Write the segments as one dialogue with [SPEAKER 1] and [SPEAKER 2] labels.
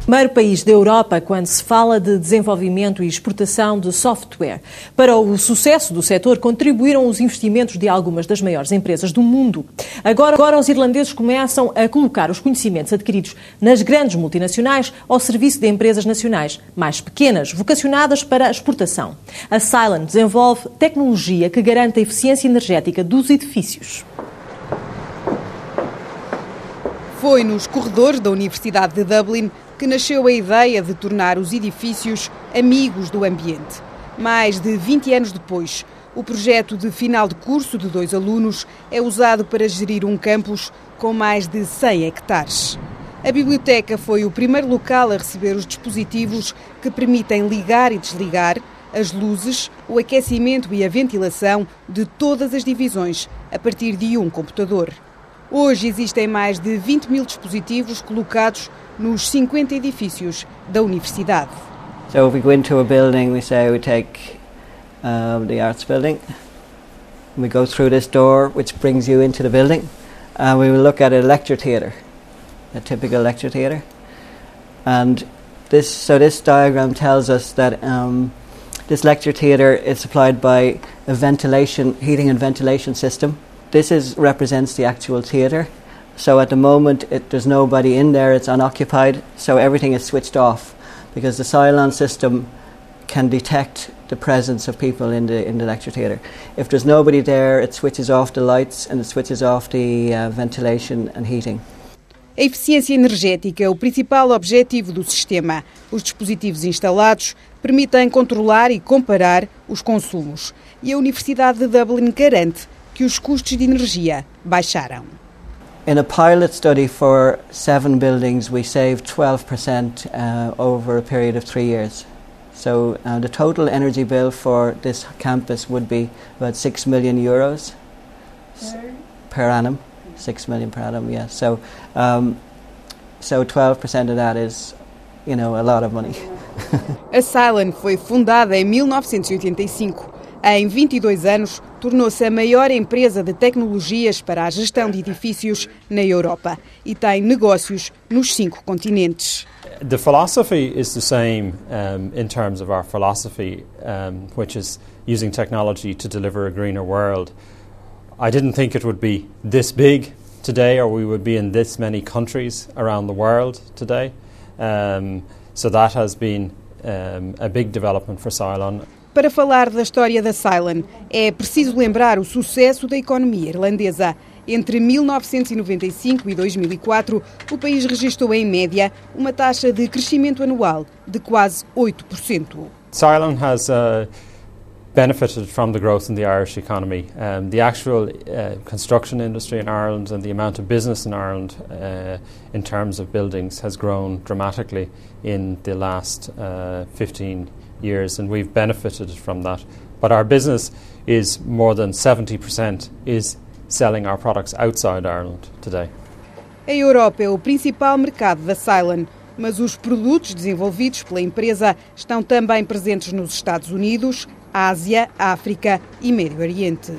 [SPEAKER 1] Primeiro país da Europa quando se fala de desenvolvimento e exportação de software. Para o sucesso do setor contribuíram os investimentos de algumas das maiores empresas do mundo. Agora os irlandeses começam a colocar os conhecimentos adquiridos nas grandes multinacionais ao serviço de empresas nacionais mais pequenas, vocacionadas para a exportação. A Cylon desenvolve tecnologia que garante a eficiência energética dos edifícios.
[SPEAKER 2] Foi nos corredores da Universidade de Dublin que nasceu a ideia de tornar os edifícios amigos do ambiente. Mais de 20 anos depois, o projeto de final de curso de 2 alunos é usado para gerir um campus com mais de 100 hectares. A biblioteca foi o primeiro local a receber os dispositivos que permitem ligar e desligar as luzes, o aquecimento e a ventilação de todas as divisões a partir de um computador. Hoje existem mais de 20 mil dispositivos colocados nos 50 edifícios da universidade.
[SPEAKER 3] So if we go into a building, we say we take the arts building, and we go through this door which brings you into the building, and we will look at a lecture theatre, a typical lecture theatre. And this diagram tells us that this lecture theatre is supplied by a heating and ventilation system. This represents the actual theatre. So at the moment there's nobody in there, it's unoccupied, so everything is switched off because the Cylon system can detect the presence of people in the lecture theatre. If there's nobody there, it switches off the lights and it switches off the ventilation and heating.
[SPEAKER 2] A eficiência energética é o principal objetivo do sistema. Os dispositivos instalados permitem controlar e comparar os consumos. E a Universidade de Dublin garante que os custos de energia baixaram.
[SPEAKER 3] In a pilot study for 7 buildings, we saved 12% over a period of 3 years. So the total energy bill for this campus would be about 6 million euros per annum. 6 million per annum, yeah. So 12% of that is, a lot of money.
[SPEAKER 2] A Cylon foi fundada em 1985. Em 22 anos, tornou-se a maior empresa de tecnologias para a gestão de edifícios na Europa e tem negócios nos 5 continentes.
[SPEAKER 4] The philosophy is the same in terms of our philosophy, which is using technology to deliver a greener world. I didn't think it would be this big today, or we would be in this many countries around the world today. So that has been a big development for Cylon.
[SPEAKER 2] Para falar da história da Cylon, é preciso lembrar o sucesso da economia irlandesa. Entre 1995 e 2004, o país registrou, em média, uma taxa de crescimento anual de quase 8%.
[SPEAKER 4] Cylon has benefited from the growth in the Irish economy. The actual construction industry in Ireland and the amount of business in Ireland in terms of buildings has grown dramatically in the last 15 years, and we've benefited from that. But our business is more than 70% is selling our products outside Ireland today.
[SPEAKER 2] A Europa é o principal mercado da Cylon, mas os produtos desenvolvidos pela empresa estão também presentes nos Estados Unidos, Ásia, África e Médio Oriente.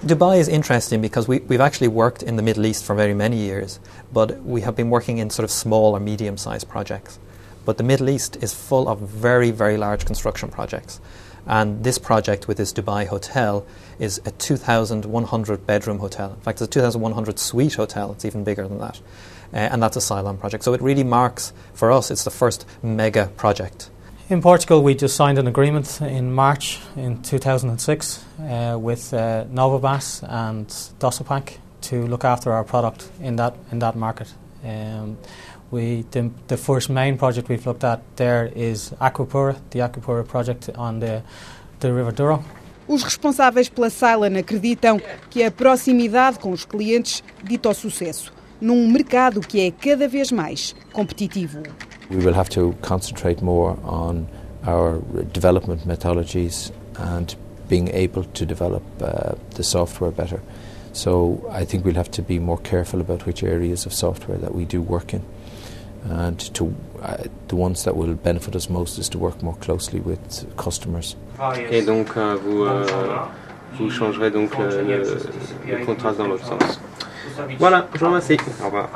[SPEAKER 5] Dubai is interesting because we've actually worked in the Middle East for very many years, but we have been working in sort of small or medium-sized projects. But the Middle East is full of very, very large construction projects. And this project with this Dubai hotel is a 2,100 bedroom hotel. In fact, it's a 2,100 suite hotel. It's even bigger than that. And that's a Cylon project. So it really marks, for us, it's the first mega project.
[SPEAKER 6] In Portugal, we just signed an agreement in March in 2006 with Novabas and Dosapac to look after our product in that market. The first main project we've looked at there is Aquapura, the Aquapura project on the River Douro.
[SPEAKER 2] Os responsáveis pela Cylon acreditam que a proximidade com os clientes dita o sucesso, num mercado que é cada vez mais competitivo.
[SPEAKER 7] We will have to concentrate more on our development methodologies and being able to develop the software better. So I think we'll have to be more careful about which areas of software that we do work in. And the ones that will benefit us most is to work more closely with customers.
[SPEAKER 8] Et donc vous changerez donc le contrat dans l'autre sens. Voilà, je vous remercie. Au revoir.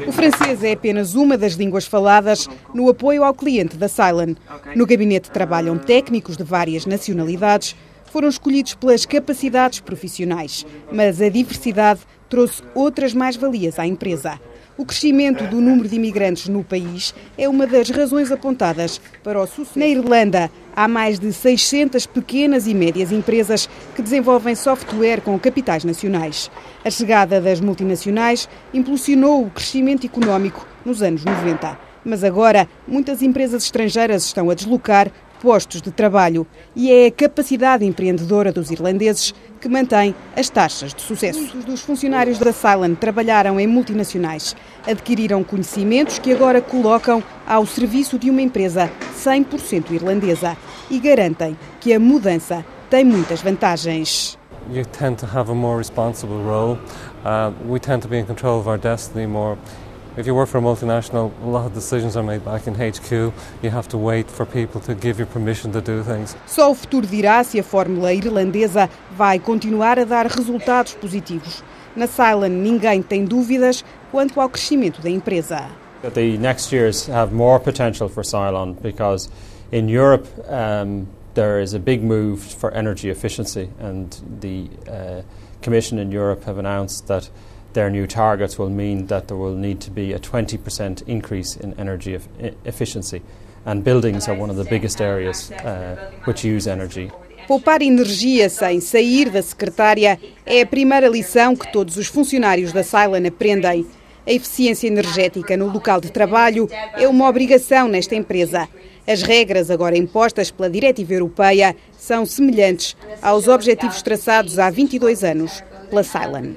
[SPEAKER 2] O francês é apenas uma das línguas faladas no apoio ao cliente da Cylon. No gabinete trabalham técnicos de várias nacionalidades, foram escolhidos pelas capacidades profissionais, mas a diversidade trouxe outras mais-valias à empresa. O crescimento do número de imigrantes no país é uma das razões apontadas para o sucesso. Na Irlanda, há mais de 600 pequenas e médias empresas que desenvolvem software com capitais nacionais. A chegada das multinacionais impulsionou o crescimento económico nos anos 90. Mas agora, muitas empresas estrangeiras estão a deslocar postos de trabalho e é a capacidade empreendedora dos irlandeses que mantém as taxas de sucesso. Muitos dos funcionários da Cylon trabalharam em multinacionais, adquiriram conhecimentos que agora colocam ao serviço de uma empresa 100% irlandesa e garantem que a mudança tem muitas vantagens.
[SPEAKER 9] You tend to have a more responsible role. We tend to be in control of our destiny more. If you work for a multinational, a lot of decisions are made back in HQ. You have to wait for people to give you permission to do things.
[SPEAKER 2] Só o futuro dirá se a fórmula irlandesa vai continuar a dar resultados positivos. Na Cylon, ninguém tem dúvidas quanto ao crescimento da empresa.
[SPEAKER 4] The next years have more potential for Cylon because in Europe there is a big move for energy efficiency, and the Commission in Europe have announced that their new targets will mean that there will need to be a 20% increase in energy efficiency, and buildings are one of the biggest areas which use energy.
[SPEAKER 2] Poupar energia sem sair da secretária é a primeira lição que todos os funcionários da Cylon aprendem. A eficiência energética no local de trabalho é uma obrigação nesta empresa. As regras agora impostas pela diretiva europeia são semelhantes aos objetivos traçados há 22 anos pela Cylon.